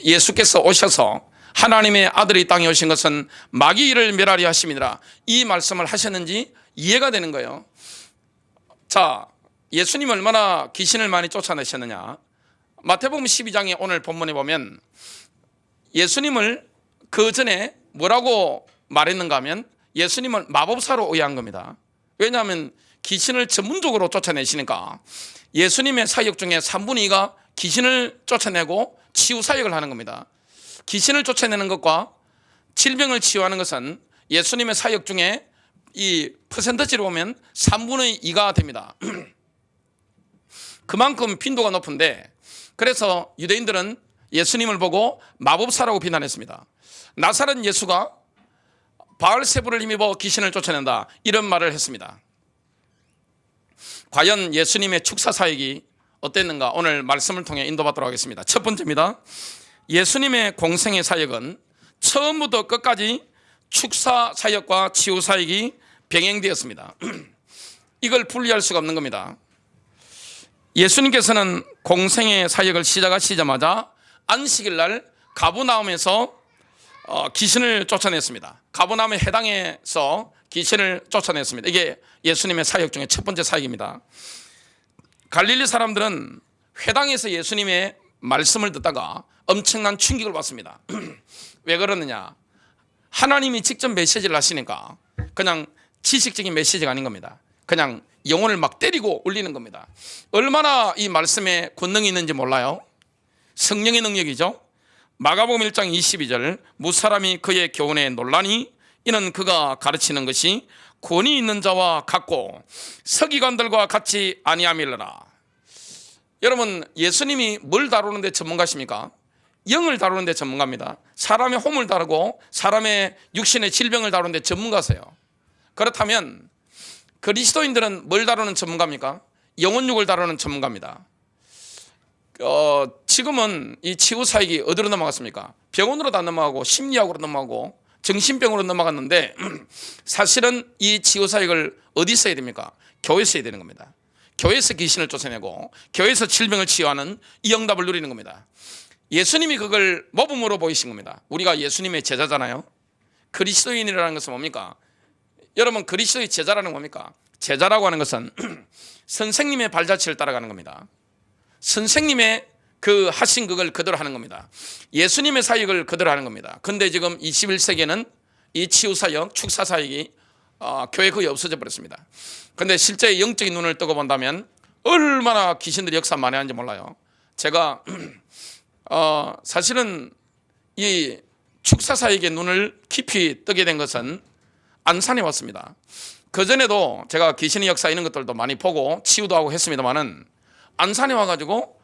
예수께서 오셔서 하나님의 아들이 땅에 오신 것은 마귀 일을 멸하리 하심이니라, 이 말씀을 하셨는지 이해가 되는 거예요. 자, 예수님 얼마나 귀신을 많이 쫓아내셨느냐. 마태복음 12장에 오늘 본문에 보면 예수님을 그 전에 뭐라고 말했는가 하면 예수님을 마법사로 오해한 겁니다. 왜냐하면 귀신을 전문적으로 쫓아내시니까 예수님의 사역 중에 3분의 2가 귀신을 쫓아내고 치유 사역을 하는 겁니다. 귀신을 쫓아내는 것과 질병을 치유하는 것은 예수님의 사역 중에 이 퍼센트지로 보면 3분의 2가 됩니다. 그만큼 빈도가 높은데, 그래서 유대인들은 예수님을 보고 마법사라고 비난했습니다. 나사렛 예수가 바알세불을 힘입어 귀신을 쫓아낸다, 이런 말을 했습니다. 과연 예수님의 축사 사역이 어땠는가, 오늘 말씀을 통해 인도받도록 하겠습니다. 첫 번째입니다. 예수님의 공생의 사역은 처음부터 끝까지 축사 사역과 치유 사역이 병행되었습니다. 이걸 분리할 수가 없는 겁니다. 예수님께서는 공생의 사역을 시작하시자마자 안식일 날 가버나움에서 귀신을 쫓아냈습니다. 가버나움의 해당에서 귀신을 쫓아냈습니다. 이게 예수님의 사역 중에 첫 번째 사역입니다. 갈릴리 사람들은 회당에서 예수님의 말씀을 듣다가 엄청난 충격을 받습니다. 왜 그러느냐, 하나님이 직접 메시지를 하시니까 그냥 지식적인 메시지가 아닌 겁니다. 그냥 영혼을 막 때리고 울리는 겁니다. 얼마나 이 말씀에 권능이 있는지 몰라요. 성령의 능력이죠. 마가복음 1장 22절, 무사람이 그의 교훈에 놀라니 이는 그가 가르치는 것이 권위 있는 자와 같고 서기관들과 같이 아니함이라. 여러분, 예수님이 뭘 다루는데 전문가십니까? 영을 다루는데 전문가입니다. 사람의 hom을 다루고 사람의 육신의 질병을 다루는데 전문가세요. 그렇다면 그리스도인들은 뭘 다루는 전문가입니까? 영혼육을 다루는 전문가입니다. 지금은 이 치유 사역이 어디로 넘어갔습니까? 병원으로 다 넘어가고 심리학으로 넘어가고 정신병으로 넘어갔는데, 사실은 이 치유 사역을 어디서 해야 됩니까? 교회에서 해야 되는 겁니다. 교회에서 귀신을 쫓아내고 교회에서 질병을 치유하는 이 응답을 누리는 겁니다. 예수님이 그걸 모범으로 보이신 겁니다. 우리가 예수님의 제자잖아요. 그리스도인이라는 것은 뭡니까? 여러분, 그리스도의 제자라는 건 뭡니까? 제자라고 하는 것은 선생님의 발자취를 따라가는 겁니다. 선생님의 그 하신 그걸 그대로 하는 겁니다. 예수님의 사역을 그대로 하는 겁니다. 근데 지금 21세기에는 이 치유사역, 축사사역이 교회 거의 없어져 버렸습니다. 근데 실제 영적인 눈을 뜨고 본다면 얼마나 귀신들이 역사 많이 하는지 몰라요. 제가 사실은 이 축사사역의 눈을 깊이 뜨게 된 것은 안산에 왔습니다. 그전에도 제가 귀신의 역사 이런 것들도 많이 보고 치유도 하고 했습니다만은 안산에 와가지고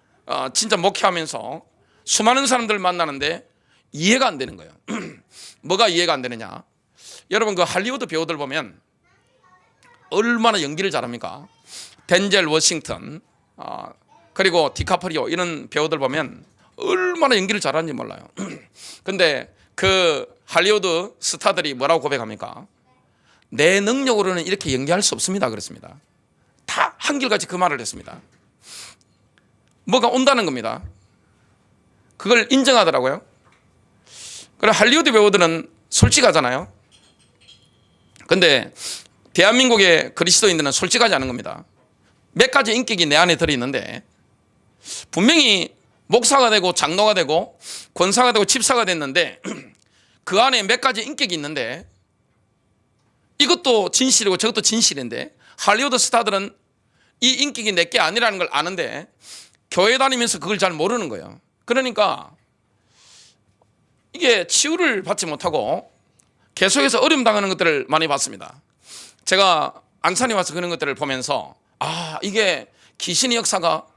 진짜 목회하면서 수많은 사람들 만나는데 이해가 안 되는 거예요. 뭐가 이해가 안 되느냐, 여러분 그 할리우드 배우들 보면 얼마나 연기를 잘합니까? 덴젤 워싱턴 그리고 디카프리오, 이런 배우들 보면 얼마나 연기를 잘하는지 몰라요. 근데 그 할리우드 스타들이 뭐라고 고백합니까? 내 능력으로는 이렇게 연기할 수 없습니다 그랬습니다. 다 한결같이 그 말을 했습니다. 뭐가 온다는 겁니다. 그걸 인정하더라고요. 그래, 할리우드 배우들은 솔직하잖아요. 근데 대한민국의 그리스도인들은 솔직하지 않은 겁니다. 몇 가지 인격이 내 안에 들어있는데 분명히 목사가 되고 장로가 되고 권사가 되고 집사가 됐는데 그 안에 몇 가지 인격이 있는데 이것도 진실이고 저것도 진실인데 할리우드 스타들은 이 인격이 내게 아니라는 걸 아는데 교회 다니면서 그걸 잘 모르는 거예요. 그러니까 이게 치유를 받지 못하고 계속해서 어려움 당하는 것들을 많이 봤습니다. 제가 안산에 와서 그런 것들을 보면서 이게 귀신의 역사가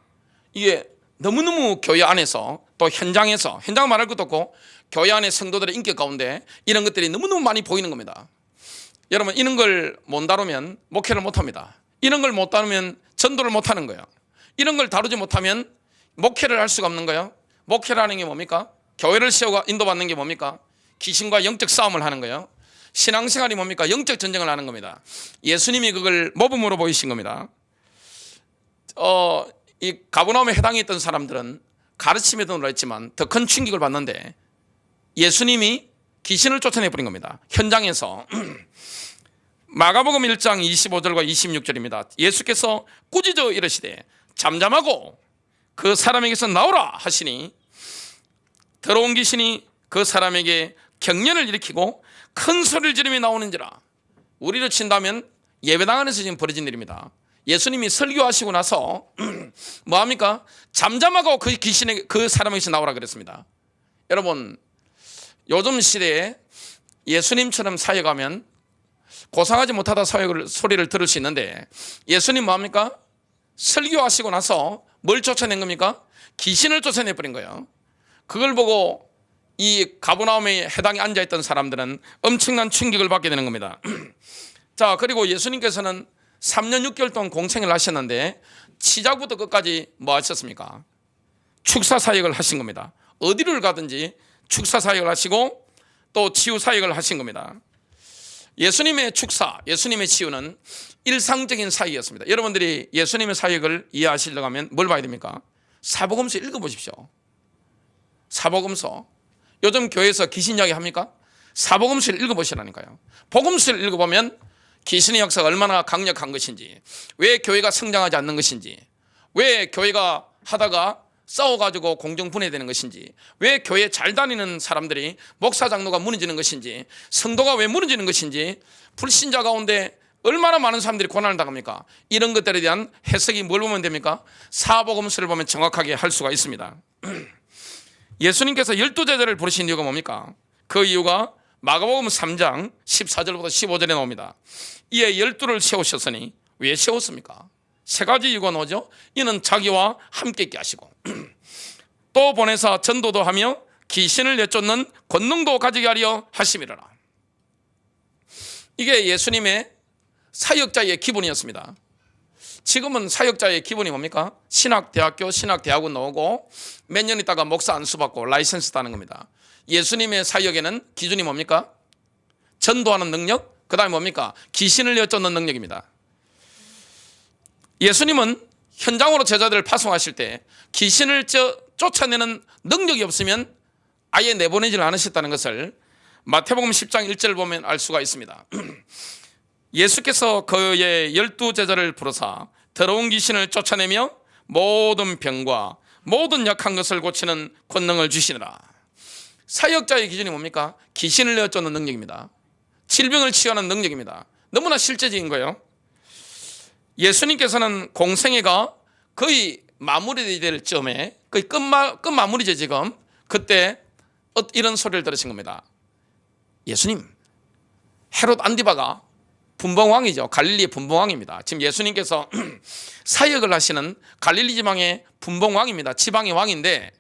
이게 너무너무 교회 안에서 또 현장에서, 현장 말할 것도 없고 교회 안의 성도들의 인격 가운데 이런 것들이 너무너무 많이 보이는 겁니다. 여러분, 이런 걸 못 다루면 목회를 못합니다. 이런 걸 못 다루면 전도를 못하는 거예요. 이런 걸 다루지 못하면 목회를 할 수가 없는 거예요. 목회라는 게 뭡니까? 교회를 세우고 인도받는 게 뭡니까? 귀신과 영적 싸움을 하는 거예요. 신앙생활이 뭡니까? 영적 전쟁을 하는 겁니다. 예수님이 그걸 모범으로 보이신 겁니다. 이 가버나움에 해당했던 사람들은 가르침에도 놀랐지만 더 큰 충격을 받는데 예수님이 귀신을 쫓아내버린 겁니다. 현장에서. 마가복음 1장 25절과 26절입니다. 예수께서 꾸짖어 이르시되 잠잠하고 그 사람에게서 나오라 하시니 더러운 귀신이 그 사람에게 경련을 일으키고 큰 소리를 지르며 나오는지라. 우리로 친다면 예배당 안에서 지금 벌어진 일입니다. 예수님이 설교하시고 나서 뭐합니까? 잠잠하고 그 귀신에게 그 사람에게서 나오라 그랬습니다. 여러분, 요즘 시대에 예수님처럼 사역하면 고상하지 못하다 소리를 들을 수 있는데 예수님 뭐합니까? 설교하시고 나서 뭘 쫓아낸 겁니까? 귀신을 쫓아내버린 거예요. 그걸 보고 이 가버나움에 해당에 앉아있던 사람들은 엄청난 충격을 받게 되는 겁니다. 자, 그리고 예수님께서는 3년 6개월 동안 공생을 하셨는데 시작부터 끝까지 뭐 하셨습니까? 축사 사역을 하신 겁니다. 어디를 가든지 축사 사역을 하시고 또 치유 사역을 하신 겁니다. 예수님의 축사, 예수님의 치유는 일상적인 사역이었습니다. 여러분들이 예수님의 사역을 이해하시려고 하면 뭘 봐야 됩니까? 사복음서 읽어보십시오. 사복음서. 요즘 교회에서 귀신 이야기 합니까? 사복음서를 읽어보시라니까요. 복음서를 읽어보면 귀신의 역사가 얼마나 강력한 것인지, 왜 교회가 성장하지 않는 것인지, 왜 교회가 하다가 싸워가지고 공정분해되는 것인지, 왜 교회 잘 다니는 사람들이 목사 장로가 무너지는 것인지, 성도가 왜 무너지는 것인지, 불신자 가운데 얼마나 많은 사람들이 고난을 당합니까? 이런 것들에 대한 해석이 뭘 보면 됩니까? 사복음서를 보면 정확하게 할 수가 있습니다. 예수님께서 12제자를 부르신 이유가 뭡니까? 그 이유가 마가복음 3장 14절부터 15절에 나옵니다. 이에 12를 세우셨으니 왜 세웠습니까? 세 가지 이유가 나오죠. 이는 자기와 함께 있게 하시고 또 보내사 전도도 하며 귀신을 내쫓는 권능도 가지게 하려 하심이라. 이게 예수님의 사역자의 기본이었습니다. 지금은 사역자의 기본이 뭡니까? 신학대학교, 신학대학원 나오고 몇 년 있다가 목사 안수 받고 라이센스 따는 겁니다. 예수님의 사역에는 기준이 뭡니까? 전도하는 능력, 그 다음에 뭡니까? 귀신을 내쫓는 능력입니다. 예수님은 현장으로 제자들을 파송하실 때 귀신을 쫓아내는 능력이 없으면 아예 내보내질 않으셨다는 것을 마태복음 10장 1절을 보면 알 수가 있습니다. 예수께서 그의 12제자를 부르사 더러운 귀신을 쫓아내며 모든 병과 모든 약한 것을 고치는 권능을 주시느라. 사역자의 기준이 뭡니까? 귀신을 내쫓는 능력입니다. 질병을 치유하는 능력입니다. 너무나 실제적인 거예요. 예수님께서는 공생애가 거의 마무리될 쯤에 거의 끝마무리죠 지금. 그때 이런 소리를 들으신 겁니다. 예수님, 헤롯 안디바가 분봉왕이죠. 갈릴리의 분봉왕입니다. 지금 예수님께서 사역을 하시는 갈릴리 지방의 분봉왕입니다. 지방의 왕인데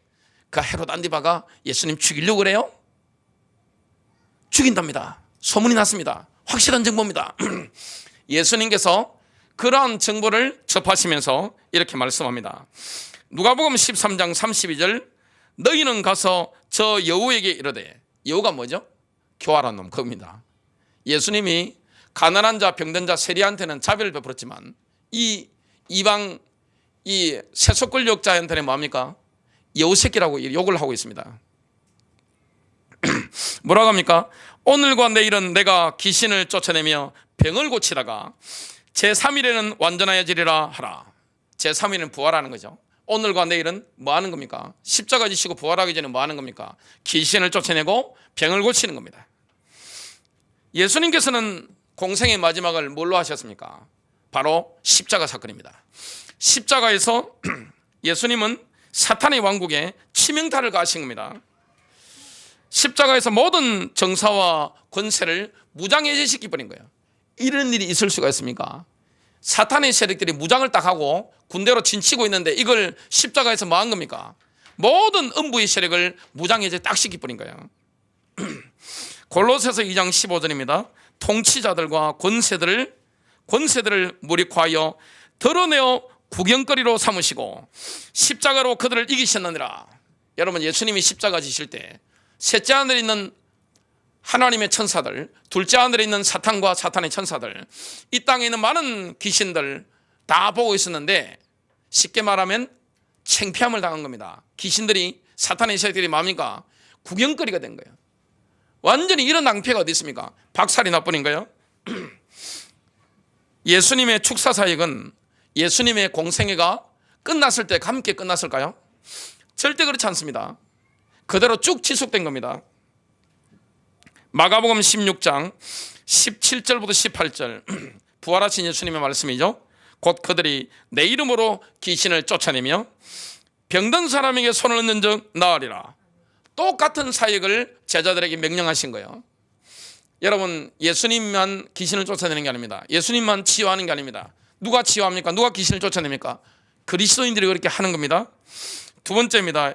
그 헤롯 안디바가 예수님 죽이려고 그래요? 죽인답니다. 소문이 났습니다. 확실한 정보입니다. 예수님께서 그러한 정보를 접하시면서 이렇게 말씀합니다. 누가복음 13장 32절 너희는 가서 저 여우에게 이르되, 여우가 뭐죠? 교활한 놈, 그겁니다. 예수님이 가난한 자, 병든 자, 세리한테는 자비를 베풀었지만 이 이방 이 세속권력자한테는 뭐합니까? 여우새끼라고 욕을 하고 있습니다. 뭐라고 합니까? 오늘과 내일은 내가 귀신을 쫓아내며 병을 고치다가 제3일에는 완전하여지리라 하라. 제3일은 부활하는 거죠. 오늘과 내일은 뭐 하는 겁니까? 십자가 지시고 부활하기 전에 뭐 하는 겁니까? 귀신을 쫓아내고 병을 고치는 겁니다. 예수님께서는 공생의 마지막을 뭘로 하셨습니까? 바로 십자가 사건입니다. 십자가에서 예수님은 사탄의 왕국에 치명타를 가하신 겁니다. 십자가에서 모든 정사와 권세를 무장해제시켜버린 거예요. 이런 일이 있을 수가 있습니까? 사탄의 세력들이 무장을 딱 하고 군대로 진치고 있는데 이걸 십자가에서 뭐 한 겁니까? 모든 음부의 세력을 무장해제 딱 시켜버린 거예요. 골로새서 2장 15절입니다. 통치자들과 권세들을 무력화하여 드러내어 구경거리로 삼으시고 십자가로 그들을 이기셨느니라. 여러분, 예수님이 십자가 지실 때 셋째 하늘에 있는 하나님의 천사들, 둘째 하늘에 있는 사탄과 사탄의 천사들, 이 땅에 있는 많은 귀신들 다 보고 있었는데 쉽게 말하면 창피함을 당한 겁니다. 귀신들이, 사탄의 세력들이 뭡니까? 구경거리가 된 거예요. 완전히 이런 낭패가 어디 있습니까? 박살이 나뿐인 거예요. 예수님의 축사 사역은 예수님의 공생애가 끝났을 때 함께 끝났을까요? 절대 그렇지 않습니다. 그대로 쭉 지속된 겁니다. 마가복음 16장 17절부터 18절 부활하신 예수님의 말씀이죠. 곧 그들이 내 이름으로 귀신을 쫓아내며 병든 사람에게 손을 얹는 즉 나으리라. 똑같은 사역을 제자들에게 명령하신 거예요. 여러분, 예수님만 귀신을 쫓아내는 게 아닙니다. 예수님만 치유하는 게 아닙니다. 누가 치유합니까? 누가 귀신을 쫓아냅니까? 그리스도인들이 그렇게 하는 겁니다. 두 번째입니다.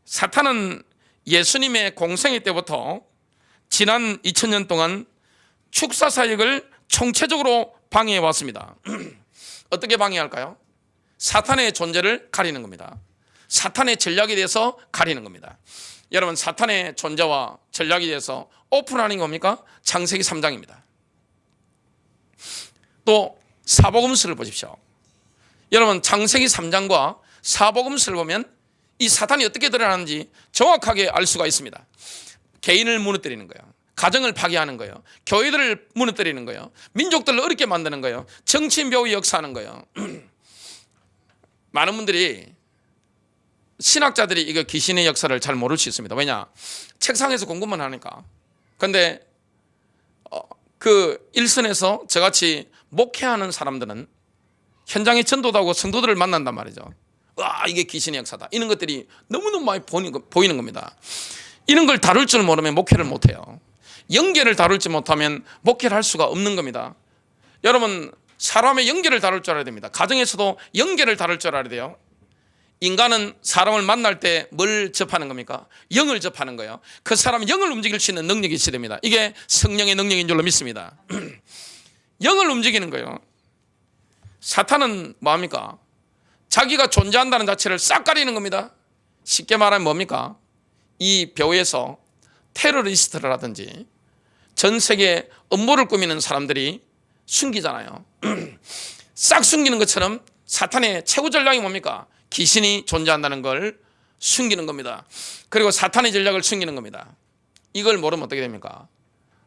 사탄은 예수님의 공생애 때부터 지난 2000년 동안 축사 사역을 총체적으로 방해해 왔습니다. 어떻게 방해할까요? 사탄의 존재를 가리는 겁니다. 사탄의 전략에 대해서 가리는 겁니다. 여러분, 사탄의 존재와 전략에 대해서 오픈하는 게 뭡니까? 창세기 3장입니다. 또 사복음서를 보십시오. 여러분, 창세기 3장과 사복음서를 보면 이 사탄이 어떻게 드러나는지 정확하게 알 수가 있습니다. 개인을 무너뜨리는 거예요. 가정을 파괴하는 거예요. 교회들을 무너뜨리는 거예요. 민족들을 어렵게 만드는 거예요. 정치인 배후에 역사하는 거예요. 많은 분들이, 신학자들이 이거 귀신의 역사를 잘 모를 수 있습니다. 왜냐? 책상에서 공부만 하니까. 그런데 그 일선에서 저같이 목회하는 사람들은 현장에 전도도 하고 성도들을 만난단 말이죠. 와, 이게 귀신의 역사다. 이런 것들이 너무너무 많이 보이는 겁니다. 이런 걸 다룰 줄 모르면 목회를 못해요. 연계를 다룰 줄 못하면 목회를 할 수가 없는 겁니다. 여러분, 사람의 연계를 다룰 줄 알아야 됩니다. 가정에서도 연계를 다룰 줄 알아야 돼요. 인간은 사람을 만날 때 뭘 접하는 겁니까? 영을 접하는 거예요. 그 사람 영을 움직일 수 있는 능력이 있어야 됩니다. 이게 성령의 능력인 줄로 믿습니다. 영을 움직이는 거예요. 사탄은 뭐합니까? 자기가 존재한다는 자체를 싹 가리는 겁니다. 쉽게 말하면 뭡니까? 이 교회에서 테러리스트라든지 전 세계 음모를 꾸미는 사람들이 숨기잖아요. 싹 숨기는 것처럼 사탄의 최고 전략이 뭡니까? 귀신이 존재한다는 걸 숨기는 겁니다. 그리고 사탄의 전략을 숨기는 겁니다. 이걸 모르면 어떻게 됩니까?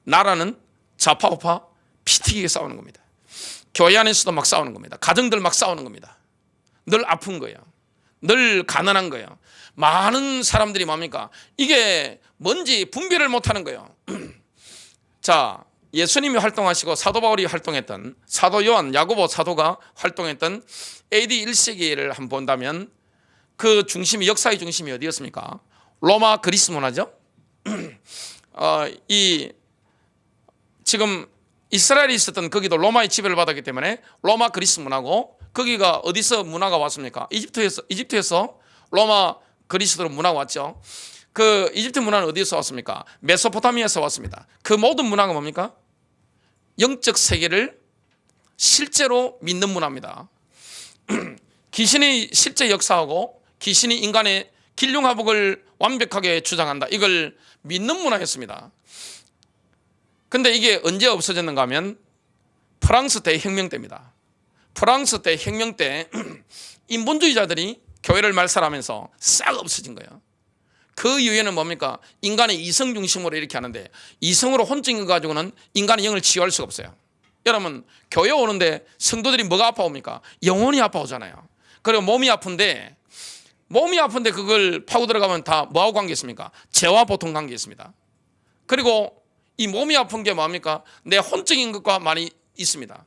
나라는 좌파우파 피튀기게 싸우는 겁니다. 교회 안에서도 막 싸우는 겁니다. 가정들 막 싸우는 겁니다. 늘 아픈 거예요. 늘 가난한 거예요. 많은 사람들이 뭡니까? 이게 뭔지 분별을 못하는 거예요. 자, 예수님이 활동하시고 사도 바울이 활동했던, 사도 요한, 야고보 사도가 활동했던 AD 1세기를 한번 본다면 그 중심이, 역사의 중심이 어디였습니까? 로마 그리스 문화죠. 지금 이스라엘이 있었던 거기도 로마의 지배를 받았기 때문에 로마 그리스 문화고, 거기가 어디서 문화가 왔습니까? 이집트에서 로마 그리스도로 문화가 왔죠. 그 이집트 문화는 어디서 왔습니까? 메소포타미아에서 왔습니다. 그 모든 문화가 뭡니까? 영적 세계를 실제로 믿는 문화입니다. 귀신이 실제 역사하고 귀신이 인간의 길흉화복을 완벽하게 주장한다. 이걸 믿는 문화였습니다. 근데 이게 언제 없어졌는가 하면 프랑스 대혁명 때입니다. 프랑스 대혁명 때 인본주의자들이 교회를 말살하면서 싹 없어진 거예요. 그 이유에는 뭡니까? 인간의 이성 중심으로 이렇게 하는데, 이성으로 혼적인 거 가지고는 인간의 영을 치유할 수가 없어요. 여러분, 교회 오는데 성도들이 뭐가 아파옵니까? 영혼이 아파오잖아요. 그리고 몸이 아픈데 그걸 파고 들어가면 다 뭐하고 관계 있습니까? 죄와 보통 관계 있습니다. 그리고 이 몸이 아픈 게 뭡니까? 내 혼적인 것과 많이 있습니다.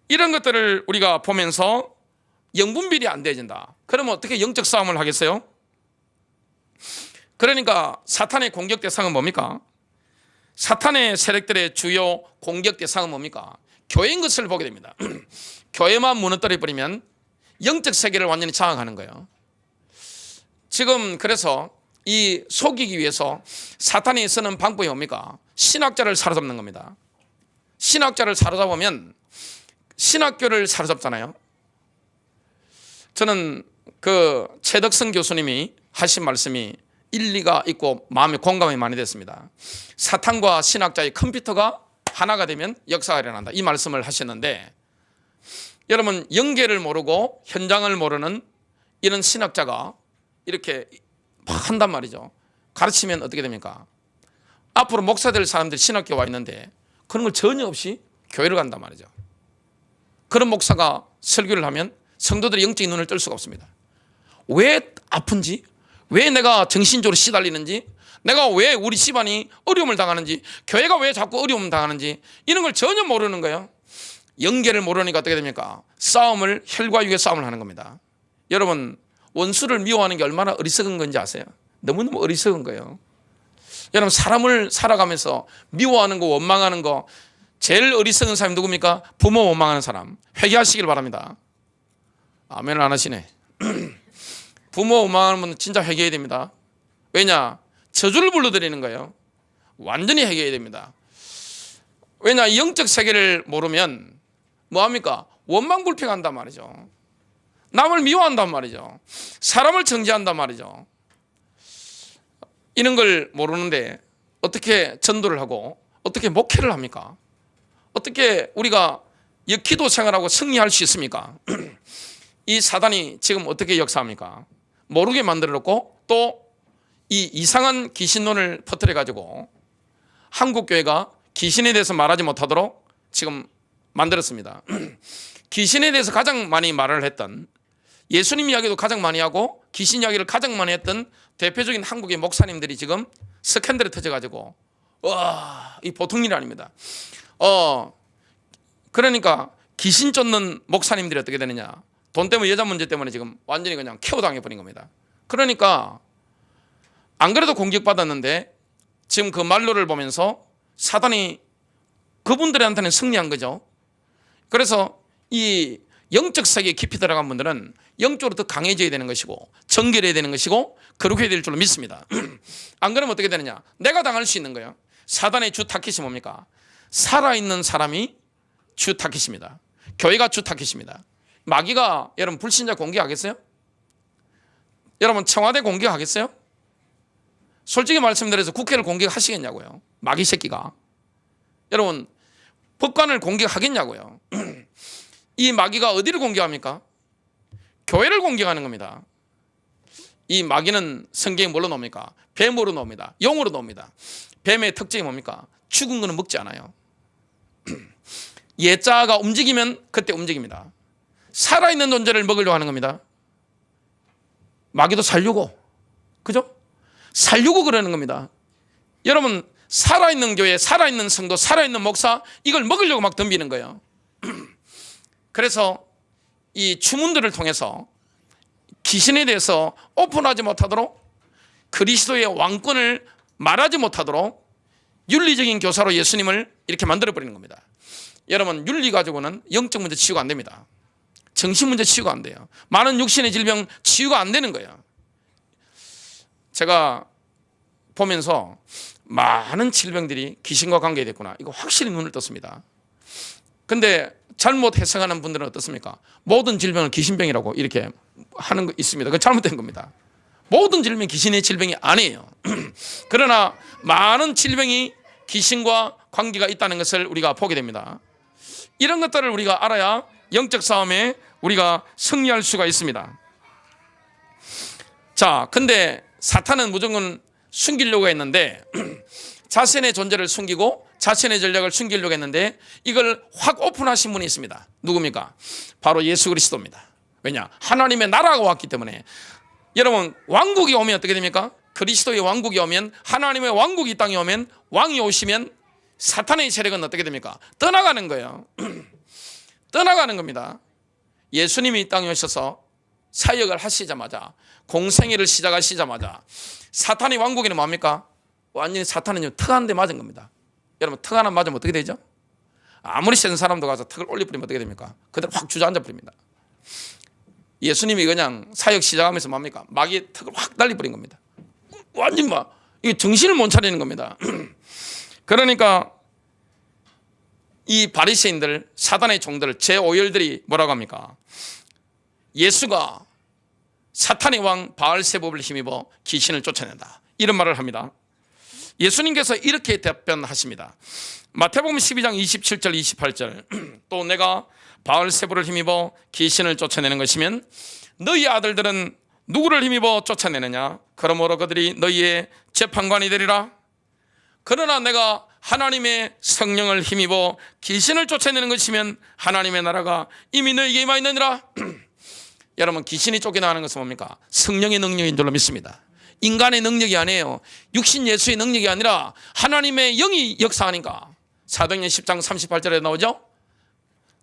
이런 것들을 우리가 보면서 영분별이 안 되어진다. 그러면 어떻게 영적 싸움을 하겠어요? 그러니까 사탄의 공격 대상은 뭡니까? 사탄의 세력들의 주요 공격 대상은 뭡니까? 교회인 것을 보게 됩니다. 교회만 무너뜨려 버리면 영적 세계를 완전히 장악하는 거예요. 지금 그래서 이 속이기 위해서 사탄이 쓰는 방법이 뭡니까? 신학자를 사로잡는 겁니다. 신학자를 사로잡으면 신학교를 사로잡잖아요. 저는 그 최덕성 교수님이 하신 말씀이 일리가 있고 마음에 공감이 많이 됐습니다. 사탄과 신학자의 컴퓨터가 하나가 되면 역사가 일어난다. 이 말씀을 하셨는데, 여러분, 연계를 모르고 현장을 모르는 이런 신학자가 이렇게 막 한단 말이죠. 가르치면 어떻게 됩니까? 앞으로 목사 될 사람들이 신학교에 와 있는데 그런 걸 전혀 없이 교회를 간단 말이죠. 그런 목사가 설교를 하면 성도들의 영적인 눈을 뜰 수가 없습니다. 왜 아픈지, 왜 내가 정신적으로 시달리는지, 내가 왜 우리 집안이 어려움을 당하는지, 교회가 왜 자꾸 어려움을 당하는지 이런 걸 전혀 모르는 거예요. 연계를 모르니까 어떻게 됩니까? 싸움을, 혈과 육의 싸움을 하는 겁니다. 여러분, 원수를 미워하는 게 얼마나 어리석은 건지 아세요? 너무너무 어리석은 거예요. 여러분, 사람을 살아가면서 미워하는 거, 원망하는 거, 제일 어리석은 사람이 누굽니까? 부모 원망하는 사람. 회개하시길 바랍니다. 아멘을 안 하시네. 부모 원망하는 분은 진짜 회개해야 됩니다. 왜냐? 저주를 불러드리는 거예요. 완전히 회개해야 됩니다. 왜냐? 영적 세계를 모르면 뭐합니까? 원망불평한단 말이죠. 남을 미워한단 말이죠. 사람을 정죄한단 말이죠. 이런 걸 모르는데 어떻게 전도를 하고 어떻게 목회를 합니까? 어떻게 우리가 기도 생활하고 승리할 수 있습니까? 이 사단이 지금 어떻게 역사합니까? 모르게 만들어 놓고 또 이 이상한 귀신론을 퍼뜨려 가지고 한국교회가 귀신에 대해서 말하지 못하도록 지금 만들었습니다. 귀신에 대해서 가장 많이 말을 했던, 예수님 이야기도 가장 많이 하고 귀신 이야기를 가장 많이 했던 대표적인 한국의 목사님들이 지금 스캔들이 터져가지고 와, 이 보통 일 아닙니다. 그러니까 귀신 쫓는 목사님들이 어떻게 되느냐? 돈 때문에, 여자 문제 때문에 지금 완전히 그냥 KO 당해버린 겁니다. 그러니까 안 그래도 공격받았는데 지금 그 말로를 보면서 사단이 그분들한테는 승리한 거죠. 그래서 이 영적 세계에 깊이 들어간 분들은 영적으로 더 강해져야 되는 것이고 정결해야 되는 것이고 그렇게 해야 될 줄로 믿습니다. 안 그러면 어떻게 되느냐? 내가 당할 수 있는 거예요. 사단의 주 타깃이 뭡니까? 살아있는 사람이 주 타깃입니다. 교회가 주 타깃입니다. 마귀가 여러분 불신자 공격하겠어요? 여러분 청와대 공격하겠어요? 솔직히 말씀드려서 국회를 공격하시겠냐고요. 마귀 새끼가. 여러분 법관을 공격하겠냐고요. 이 마귀가 어디를 공격합니까? 교회를 공격하는 겁니다. 이 마귀는 성경에 뭘로 나옵니까? 뱀으로 나옵니다. 용으로 나옵니다. 뱀의 특징이 뭡니까? 죽은 거는 먹지 않아요. 예자가 움직이면 그때 움직입니다. 살아있는 존재를 먹으려고 하는 겁니다. 마귀도 살려고, 그죠? 살려고 그러는 겁니다. 여러분 살아있는 교회, 살아있는 성도, 살아있는 목사 이걸 먹으려고 막 덤비는 거예요. 그래서 이 주문들을 통해서 귀신에 대해서 오픈하지 못하도록, 그리스도의 왕권을 말하지 못하도록 윤리적인 교사로 예수님을 이렇게 만들어버리는 겁니다. 여러분 윤리 가지고는 영적 문제 치유가 안 됩니다. 정신 문제 치유가 안 돼요. 많은 육신의 질병 치유가 안 되는 거예요. 제가 보면서 많은 질병들이 귀신과 관계됐구나, 이거 확실히 눈을 떴습니다. 근데 잘못 해석하는 분들은 어떻습니까? 모든 질병을 귀신병이라고 이렇게 하는 거 있습니다. 그건 잘못된 겁니다. 모든 질병이 귀신의 질병이 아니에요. 그러나 많은 질병이 귀신과 관계가 있다는 것을 우리가 보게 됩니다. 이런 것들을 우리가 알아야 영적 싸움에 우리가 승리할 수가 있습니다. 자, 근데 사탄은 무조건 숨기려고 했는데 자신의 존재를 숨기고 자신의 전략을 숨기려고 했는데 이걸 확 오픈하신 분이 있습니다. 누굽니까? 바로 예수 그리스도입니다. 왜냐? 하나님의 나라가 왔기 때문에. 여러분 왕국이 오면 어떻게 됩니까? 그리스도의 왕국이 오면, 하나님의 왕국이 이 땅에 오면, 왕이 오시면 사탄의 세력은 어떻게 됩니까? 떠나가는 거예요. 떠나가는 겁니다. 예수님이 이 땅에 오셔서 사역을 하시자마자, 공생애를 시작하시자마자 사탄의 왕국에는 뭡니까? 완전히 사탄은 턱 한 대 맞은 겁니다. 여러분 턱 하나 맞으면 어떻게 되죠? 아무리 센 사람도 가서 턱을 올려버리면 어떻게 됩니까? 그대로 확 주저앉아 버립니다. 예수님이 그냥 사역 시작하면서 뭡니까? 마귀의 턱을 확 날려버린 겁니다. 완전 막 이게 정신을 못 차리는 겁니다. 그러니까 이 바리새인들, 사단의 종들, 제5열들이 뭐라고 합니까? 예수가 사탄의 왕 바알세붑을 힘입어 귀신을 쫓아낸다, 이런 말을 합니다. 예수님께서 이렇게 답변하십니다. 마태복음 12장 27절 28절 또 내가 바알세붑을 힘입어 귀신을 쫓아내는 것이면 너희 아들들은 누구를 힘입어 쫓아내느냐? 그러므로 그들이 너희의 재판관이 되리라. 그러나 내가 하나님의 성령을 힘입어 귀신을 쫓아내는 것이면 하나님의 나라가 이미 너희에게 임하 있느니라. 여러분, 귀신이 쫓겨나가는 것은 뭡니까? 성령의 능력인 줄로 믿습니다. 인간의 능력이 아니에요. 육신 예수의 능력이 아니라 하나님의 영이 역사하니까. 사도행전 10장 38절에 나오죠.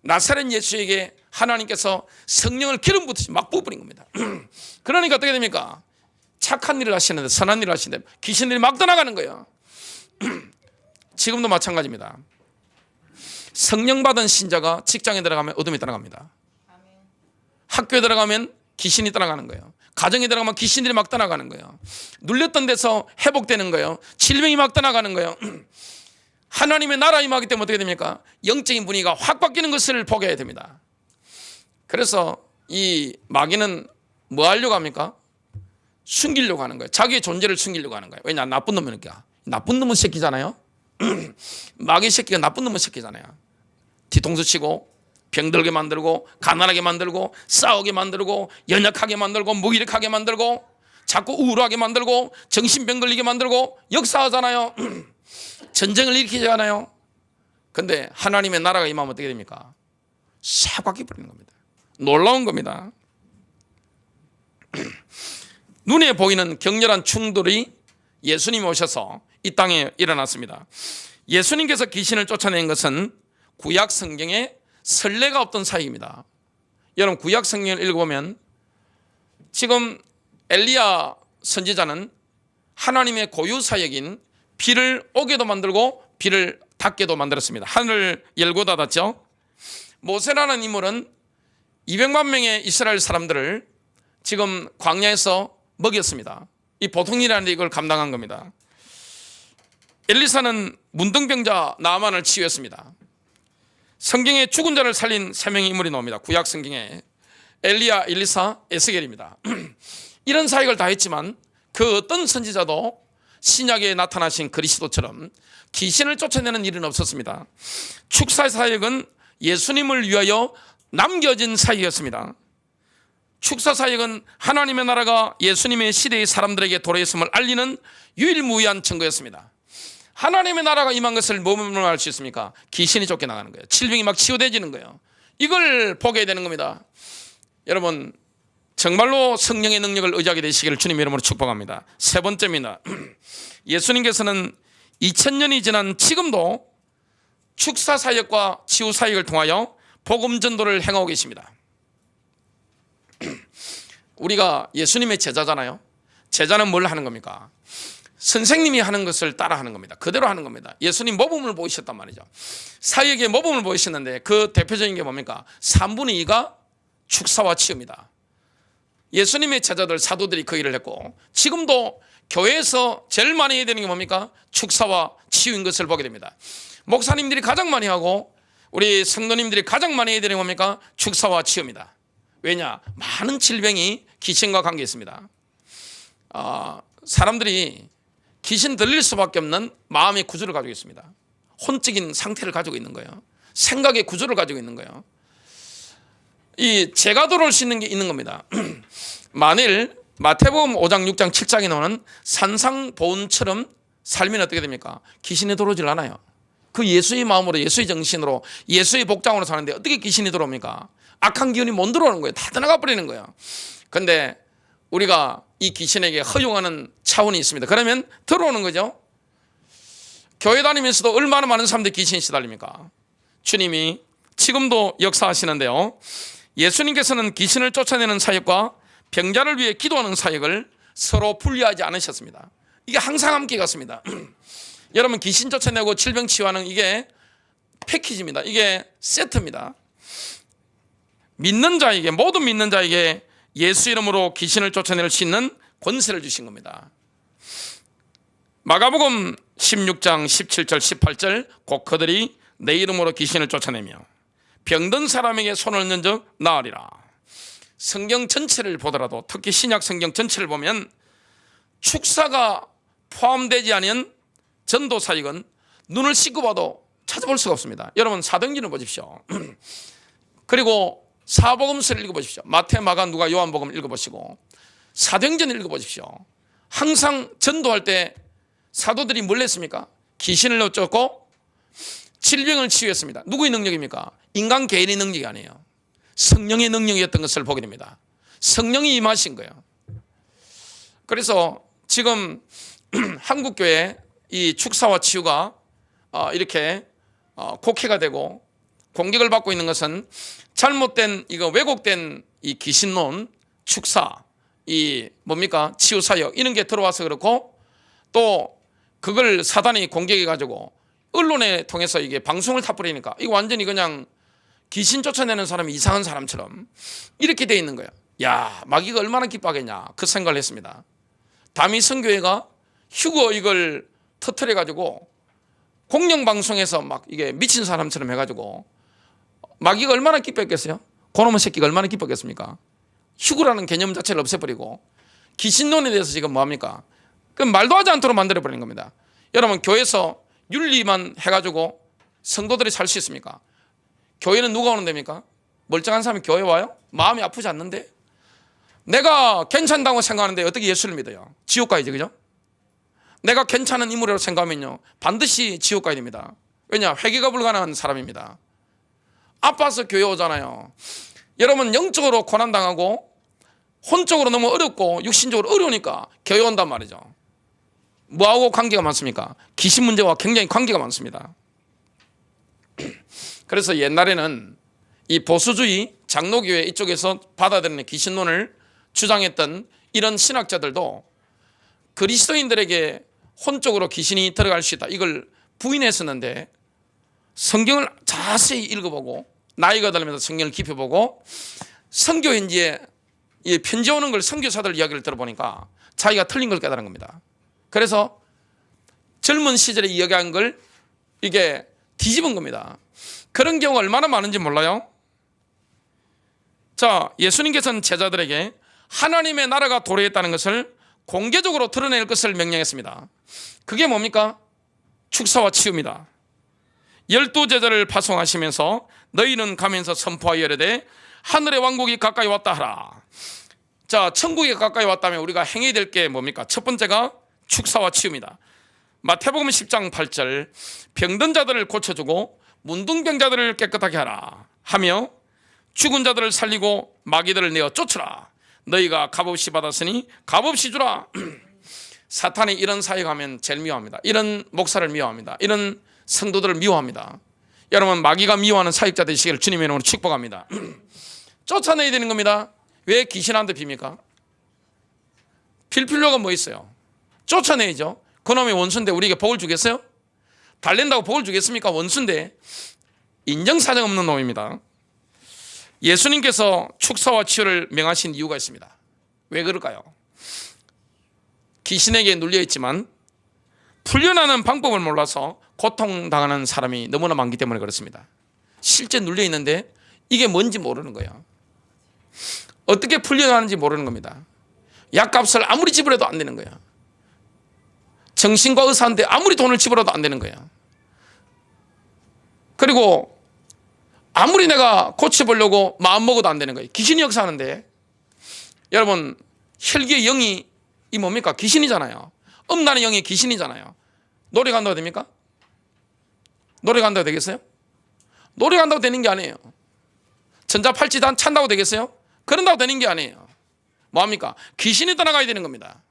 나사렛 예수에게 하나님께서 성령을 기름 붓듯이 막 부어버린 겁니다. 그러니까 어떻게 됩니까? 착한 일을 하시는데, 선한 일을 하시는데 귀신들이 막 떠나가는 거예요. 지금도 마찬가지입니다. 성령 받은 신자가 직장에 들어가면 어둠이 떠나갑니다. 학교에 들어가면 귀신이 떠나가는 거예요. 가정에 들어가면 귀신들이 막 떠나가는 거예요. 눌렸던 데서 회복되는 거예요. 질병이 막 떠나가는 거예요. 하나님의 나라 임하기 때문에 어떻게 됩니까? 영적인 분위기가 확 바뀌는 것을 보게 해야 됩니다. 그래서 이 마귀는 뭐 하려고 합니까? 숨기려고 하는 거예요. 자기의 존재를 숨기려고 하는 거예요. 왜냐? 나쁜 놈이니까. 나쁜 놈은 새끼잖아요. 마귀 새끼가 나쁜 놈은 새끼잖아요. 뒤통수 치고 병들게 만들고 가난하게 만들고 싸우게 만들고 연약하게 만들고 무기력하게 만들고 자꾸 우울하게 만들고 정신병 걸리게 만들고 역사하잖아요. 전쟁을 일으키잖아요. 근데 하나님의 나라가 임하면 어떻게 됩니까? 싹 바뀌어버리는 겁니다. 놀라운 겁니다. 눈에 보이는 격렬한 충돌이 예수님이 오셔서 이 땅에 일어났습니다. 예수님께서 귀신을 쫓아낸 것은 구약 성경에 선례가 없던 사역입니다. 여러분, 구약 성경을 읽어보면 지금 엘리야 선지자는 하나님의 고유 사역인 비를 오게도 만들고 비를 닫게도 만들었습니다. 하늘을 열고 닫았죠. 모세라는 인물은 200만 명의 이스라엘 사람들을 지금 광야에서 먹였습니다. 이 보통 일이 아닌데 이걸 감당한 겁니다. 엘리사는 문둥병자 나아만을 치유했습니다. 성경에 죽은 자를 살린 3명의 인물이 나옵니다. 구약 성경에 엘리야, 엘리사, 에스겔입니다. 이런 사역을 다 했지만 그 어떤 선지자도 신약에 나타나신 그리스도처럼 귀신을 쫓아내는 일은 없었습니다. 축사 사역은 예수님을 위하여 남겨진 사역이었습니다. 축사 사역은 하나님의 나라가 예수님의 시대의 사람들에게 도래했음을 알리는 유일무이한 증거였습니다. 하나님의 나라가 임한 것을 뭐로 알 수 있습니까? 귀신이 쫓겨나가는 거예요. 질병이 막 치유되지는 거예요. 이걸 보게 되는 겁니다. 여러분, 정말로 성령의 능력을 의지하게 되시기를 주님의 이름으로 축복합니다. 세 번째입니다. 예수님께서는 2000년이 지난 지금도 축사 사역과 치유 사역을 통하여 복음 전도를 행하고 계십니다. 우리가 예수님의 제자잖아요. 제자는 뭘 하는 겁니까? 선생님이 하는 것을 따라 하는 겁니다. 그대로 하는 겁니다. 예수님 모범을 보이셨단 말이죠. 사역의 모범을 보이셨는데 그 대표적인 게 뭡니까? 3분의 2가 축사와 치유입니다. 예수님의 제자들 사도들이 그 일을 했고 지금도 교회에서 제일 많이 해야 되는 게 뭡니까? 축사와 치유인 것을 보게 됩니다. 목사님들이 가장 많이 하고 우리 성도님들이 가장 많이 해야 되는 게 뭡니까? 축사와 치유입니다. 왜냐? 많은 질병이 귀신과 관계 있습니다. 사람들이 귀신 들릴 수밖에 없는 마음의 구조를 가지고 있습니다. 혼적인 상태를 가지고 있는 거예요. 생각의 구조를 가지고 있는 거예요. 이 죄가 들어올 수 있는 게 있는 겁니다. 만일 마태복음 5장, 6장, 7장에 나오는 산상보훈처럼 살면 어떻게 됩니까? 귀신이 들어오질 않아요. 그 예수의 마음으로, 예수의 정신으로, 예수의 복장으로 사는데 어떻게 귀신이 들어옵니까? 악한 기운이 못 들어오는 거예요. 다 떠나가 버리는 거예요. 그런데 우리가 이 귀신에게 허용하는 차원이 있습니다. 그러면 들어오는 거죠. 교회 다니면서도 얼마나 많은 사람들이 귀신이 시달립니까? 주님이 지금도 역사하시는데요. 예수님께서는 귀신을 쫓아내는 사역과 병자를 위해 기도하는 사역을 서로 분리하지 않으셨습니다. 이게 항상 함께 갔습니다. 여러분, 귀신 쫓아내고 질병 치유하는 이게 패키지입니다. 이게 세트입니다. 믿는 자에게, 모든 믿는 자에게 예수 이름으로 귀신을 쫓아낼 수 있는 권세를 주신 겁니다. 마가복음 16장 17절 18절 곧 그들이 내 이름으로 귀신을 쫓아내며 병든 사람에게 손을 얹은 적 나으리라. 성경 전체를 보더라도 특히 신약 성경 전체를 보면 축사가 포함되지 않은 전도 사역은 눈을 씻고 봐도 찾아볼 수가 없습니다. 여러분, 사도행전을 보십시오. 그리고 사복음서를 읽어보십시오. 마태, 마가, 누가, 요한복음 읽어보시고 사도행전 읽어보십시오. 항상 전도할 때 사도들이 뭘 했습니까? 귀신을 쫓고 질병을 치유했습니다. 누구의 능력입니까? 인간 개인의 능력이 아니에요. 성령의 능력이었던 것을 보게 됩니다. 성령이 임하신 거예요. 그래서 지금 한국교회 이 축사와 치유가 이렇게 곡해가 되고 공격을 받고 있는 것은 잘못된 이거 왜곡된 이 귀신론, 축사, 이 뭡니까? 치유 사역 이런 게 들어와서 그렇고 또 그걸 사단이 공격해 가지고 언론에 통해서 이게 방송을 타버리니까 이거 완전히 그냥 귀신 쫓아내는 사람이 이상한 사람처럼 이렇게 돼 있는 거예요. 야, 마귀가 얼마나 기뻐하겠냐 그 생각을 했습니다. 다미 선교회가 휴거 이걸 터트려 가지고 공영방송에서 막 이게 미친 사람처럼 해가지고 마귀가 얼마나 기뻤겠어요? 그놈의 새끼가 얼마나 기뻤겠습니까? 휴거라는 개념 자체를 없애버리고 귀신론에 대해서 지금 뭐합니까? 그 말도 하지 않도록 만들어버리는 겁니다. 여러분 교회에서 윤리만 해가지고 성도들이 살 수 있습니까? 교회는 누가 오는 데입니까? 멀쩡한 사람이 교회 와요? 마음이 아프지 않는데? 내가 괜찮다고 생각하는데 어떻게 예수를 믿어요? 지옥 가야지, 그죠? 내가 괜찮은 인물이라고 생각하면요 반드시 지옥 가야 됩니다. 왜냐? 회개가 불가능한 사람입니다. 아파서 교회 오잖아요. 여러분 영적으로 고난당하고 혼적으로 너무 어렵고 육신적으로 어려우니까 교회 온단 말이죠. 뭐하고 관계가 많습니까? 귀신 문제와 굉장히 관계가 많습니다. 그래서 옛날에는 이 보수주의 장로교회 이쪽에서 받아들이는 귀신론을 주장했던 이런 신학자들도 그리스도인들에게 혼적으로 귀신이 들어갈 수 있다 이걸 부인했었는데 성경을 자세히 읽어보고 나이가 들면서 성경을 깊이 보고 선교인지에 편지 오는 걸 선교사들 이야기를 들어보니까 자기가 틀린 걸 깨달은 겁니다. 그래서 젊은 시절에 이야기한 걸 이게 뒤집은 겁니다. 그런 경우가 얼마나 많은지 몰라요? 자, 예수님께서는 제자들에게 하나님의 나라가 도래했다는 것을 공개적으로 드러낼 것을 명령했습니다. 그게 뭡니까? 축사와 치유입니다. 12제자를 파송하시면서 너희는 가면서 선포하여 이르되 하늘의 왕국이 가까이 왔다 하라. 자, 천국이 가까이 왔다면 우리가 행해야 될 게 뭡니까? 첫 번째가 축사와 치유입니다. 마태복음 10장 8절 병든 자들을 고쳐주고 문둥병자들을 깨끗하게 하라 하며 죽은 자들을 살리고 마귀들을 내어 쫓으라. 너희가 값없이 받았으니 값없이 주라. 사탄이 이런 사역하면 제일 미워합니다. 이런 목사를 미워합니다. 이런 성도들을 미워합니다. 여러분 마귀가 미워하는 사역자 되시기를 주님의 이름으로 축복합니다. 쫓아내야 되는 겁니다. 왜 귀신한테 빕니까? 빌 필요가 뭐 있어요? 쫓아내야죠. 그놈이 원수인데 우리에게 복을 주겠어요? 달랜다고 복을 주겠습니까? 원수인데 인정사정 없는 놈입니다. 예수님께서 축사와 치유를 명하신 이유가 있습니다. 왜 그럴까요? 귀신에게 눌려있지만 풀려나는 방법을 몰라서 고통당하는 사람이 너무나 많기 때문에 그렇습니다. 실제 눌려있는데 이게 뭔지 모르는 거예요. 어떻게 풀려나는지 모르는 겁니다. 약값을 아무리 지불해도 안 되는 거예요. 정신과 의사한테 아무리 돈을 지불해도 안 되는 거예요. 그리고 아무리 내가 고쳐보려고 마음먹어도 안 되는 거예요. 귀신이 역사하는데 여러분 혈기의 영이 이 뭡니까? 귀신이잖아요. 음란의 영이 귀신이잖아요. 노래 간다고 됩니까? 노래 간다고 되겠어요? 노래 간다고 되는 게 아니에요. 전자팔찌단 찬다고 되겠어요? 그런다고 되는 게 아니에요. 뭐합니까? 귀신이 떠나가야 되는 겁니다.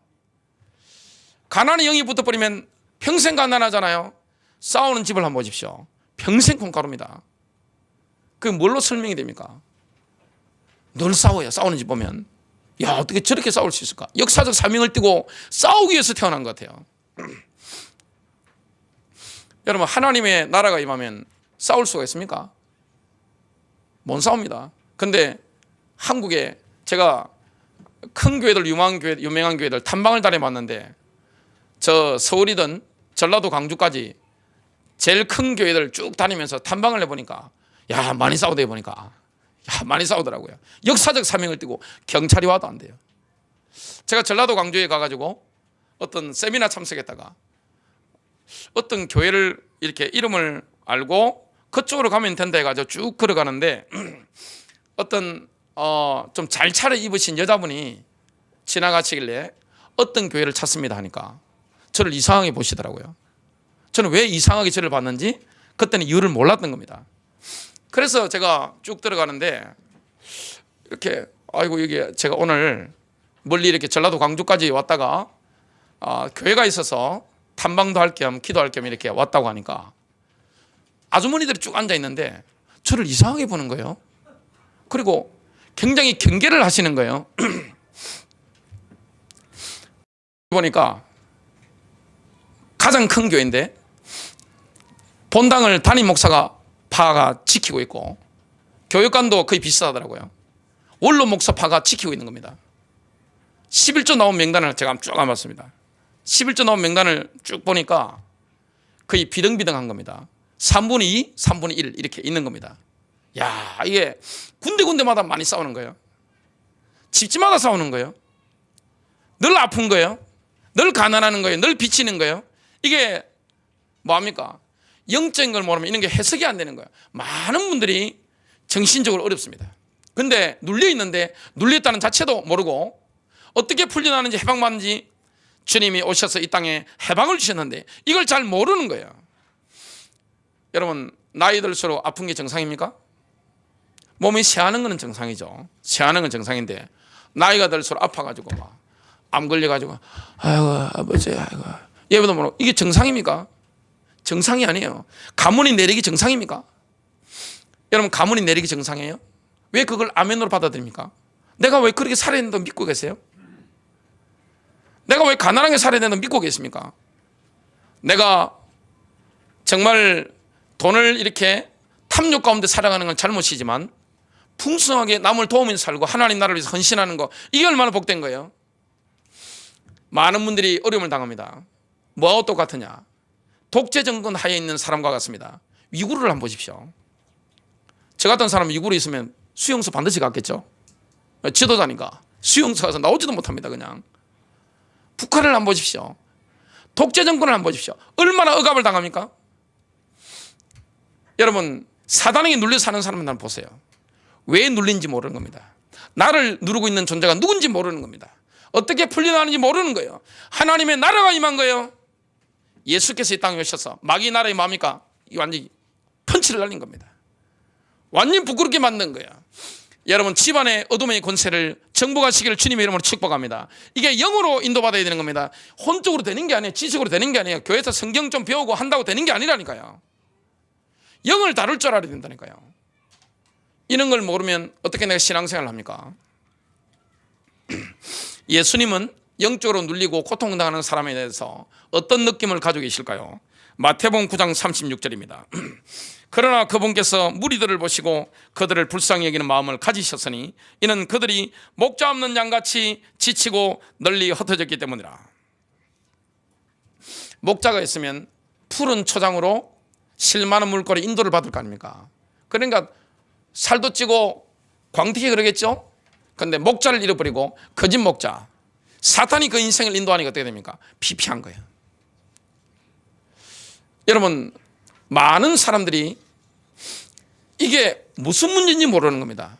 가난의 영이 붙어버리면 평생 가난하잖아요. 싸우는 집을 한번 보십시오. 평생 콩가루입니다. 그게 뭘로 설명이 됩니까? 늘 싸워요. 싸우는 집 보면. 야, 어떻게 저렇게 싸울 수 있을까? 역사적 사명을 띠고 싸우기 위해서 태어난 것 같아요. 여러분 하나님의 나라가 임하면 싸울 수가 있습니까? 못 싸웁니다. 근데 한국에 제가 큰 교회들 유명한 교회들 탐방을 다녀봤는데 저 서울이든 전라도 광주까지 제일 큰 교회들 쭉 다니면서 탐방을 해보니까 야 많이 싸우다 보니까 많이 싸우더라고요. 역사적 사명을 띠고 경찰이 와도 안 돼요. 제가 전라도 광주에 가가지고 어떤 세미나 참석했다가 어떤 교회를 이렇게 이름을 알고 그쪽으로 가면 된다 해가지고 쭉 걸어가는데 어떤 좀 잘 차려입으신 여자분이 지나가시길래 어떤 교회를 찾습니다 하니까 저를 이상하게 보시더라고요. 저는 왜 이상하게 저를 봤는지 그때는 이유를 몰랐던 겁니다. 그래서 제가 쭉 들어가는데 이렇게 아이고 이게 제가 오늘 멀리 이렇게 전라도 광주까지 왔다가 교회가 있어서 탐방도 할 겸 기도할 겸 이렇게 왔다고 하니까 아주머니들이 쭉 앉아 있는데 저를 이상하게 보는 거예요. 그리고 굉장히 경계를 하시는 거예요. 보니까 가장 큰 교회인데 본당을 담임 목사가 파가 지키고 있고 교육관도 거의 비슷하더라고요. 원로 목사 파가 지키고 있는 겁니다. 11조 나온 명단을 제가 쭉 감았습니다. 11조 나온 명단을 쭉 보니까 거의 비등비등한 겁니다. 3분의 2, 3분의 1 이렇게 있는 겁니다. 야, 이게 군데군데마다 많이 싸우는 거예요. 집집마다 싸우는 거예요. 늘 아픈 거예요. 늘 가난하는 거예요. 늘 비치는 거예요. 이게 뭐합니까? 영적인 걸 모르면 이런 게 해석이 안 되는 거예요. 많은 분들이 정신적으로 어렵습니다. 근데 눌려있는데 눌렸다는 자체도 모르고 어떻게 풀려나는지 해방받는지 주님이 오셔서 이 땅에 해방을 주셨는데 이걸 잘 모르는 거예요. 여러분 나이 들수록 아픈 게 정상입니까? 몸이 쇠하는 건 정상이죠. 쇠하는 건 정상인데 나이가 들수록 아파가지고 막 암 걸려가지고 아이고 아버지 아이고 예보도 모르고 이게 정상입니까? 정상이 아니에요. 가문이 내리기 정상입니까? 여러분 가문이 내리기 정상이에요? 왜 그걸 아멘으로 받아들입니까? 내가 왜 그렇게 살아야 된다고 믿고 계세요? 내가 왜 가난하게 살아야 된다고 믿고 계십니까? 내가 정말 돈을 이렇게 탐욕 가운데 살아가는 건 잘못이지만 풍성하게 남을 도우면서 살고 하나님 나라를 위해서 헌신하는 거 이게 얼마나 복된 거예요? 많은 분들이 어려움을 당합니다. 뭐하고 똑같으냐? 독재 정권 하에 있는 사람과 같습니다. 위구르를 한번 보십시오. 저 같은 사람은 위구르 있으면 수용소 반드시 갔겠죠. 지도자니까 수용소 가서 나오지도 못합니다. 그냥 북한을 한번 보십시오. 독재 정권을 한번 보십시오. 얼마나 억압을 당합니까? 여러분 사단에게 눌려 사는 사람을 한번 보세요. 왜 눌린지 모르는 겁니다. 나를 누르고 있는 존재가 누군지 모르는 겁니다. 어떻게 풀려나는지 모르는 거예요. 하나님의 나라가 임한 거예요. 예수께서 이 땅에 오셔서 마귀 나라의 뭡니까? 완전히 펀치를 날린 겁니다. 완전히 부끄럽게 만든 거예요. 여러분 집안의 어둠의 권세를 정복하시기를 주님의 이름으로 축복합니다. 이게 영으로 인도받아야 되는 겁니다. 혼적으로 되는 게 아니에요. 지식으로 되는 게 아니에요. 교회에서 성경 좀 배우고 한다고 되는 게 아니라니까요. 영을 다룰 줄 알아야 된다니까요. 이런 걸 모르면 어떻게 내가 신앙생활을 합니까? 예수님은 영적으로 눌리고 고통당하는 사람에 대해서 어떤 느낌을 가지고 계실까요? 마태복음 9장 36절입니다. 그러나 그분께서 무리들을 보시고 그들을 불쌍히 여기는 마음을 가지셨으니 이는 그들이 목자 없는 양같이 지치고 널리 흩어졌기 때문이라. 목자가 있으면 푸른 초장으로 실 많은 물꼬리 인도를 받을 거 아닙니까? 그러니까 살도 찌고 광택이 그러겠죠? 그런데 목자를 잃어버리고 거짓 목자 사탄이 그 인생을 인도하니까 어떻게 됩니까? 피폐한 거예요. 여러분 많은 사람들이 이게 무슨 문제인지 모르는 겁니다.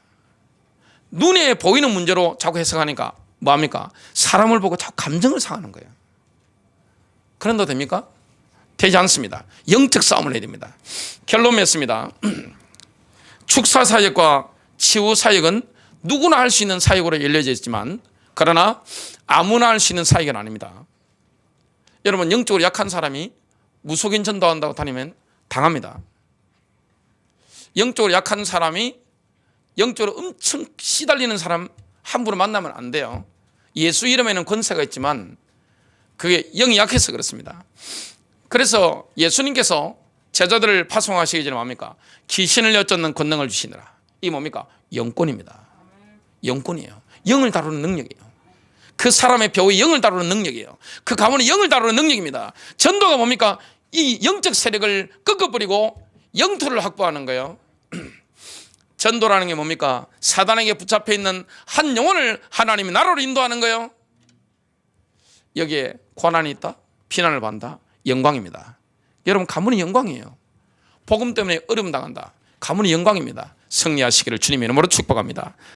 눈에 보이는 문제로 자꾸 해석하니까 뭐합니까? 사람을 보고 자꾸 감정을 상하는 거예요. 그런다 됩니까? 되지 않습니다. 영적 싸움을 해야 됩니다. 결론 맺습니다. 축사사역과 치유사역은 누구나 할 수 있는 사역으로 열려져 있지만 그러나 아무나 할 수 있는 사역은 아닙니다. 여러분 영적으로 약한 사람이 무속인 전도한다고 다니면 당합니다. 영적으로 약한 사람이 영적으로 엄청 시달리는 사람 함부로 만나면 안 돼요. 예수 이름에는 권세가 있지만 그게 영이 약해서 그렇습니다. 그래서 예수님께서 제자들을 파송하시기 전에 뭡니까? 귀신을 엿쫓는 권능을 주시느라. 이게 뭡니까? 영권입니다. 영권이에요. 영을 다루는 능력이에요. 그 사람의 배우의 영을 다루는 능력이에요. 그 가문의 영을 다루는 능력입니다. 전도가 뭡니까? 이 영적 세력을 꺾어버리고 영토를 확보하는 거예요. 전도라는 게 뭡니까? 사단에게 붙잡혀 있는 한 영혼을 하나님의 나라로 인도하는 거예요. 여기에 고난이 있다, 비난을 받는다, 영광입니다. 여러분 가문이 영광이에요. 복음 때문에 어려움 당한다. 가문이 영광입니다. 승리하시기를 주님의 이름으로 축복합니다.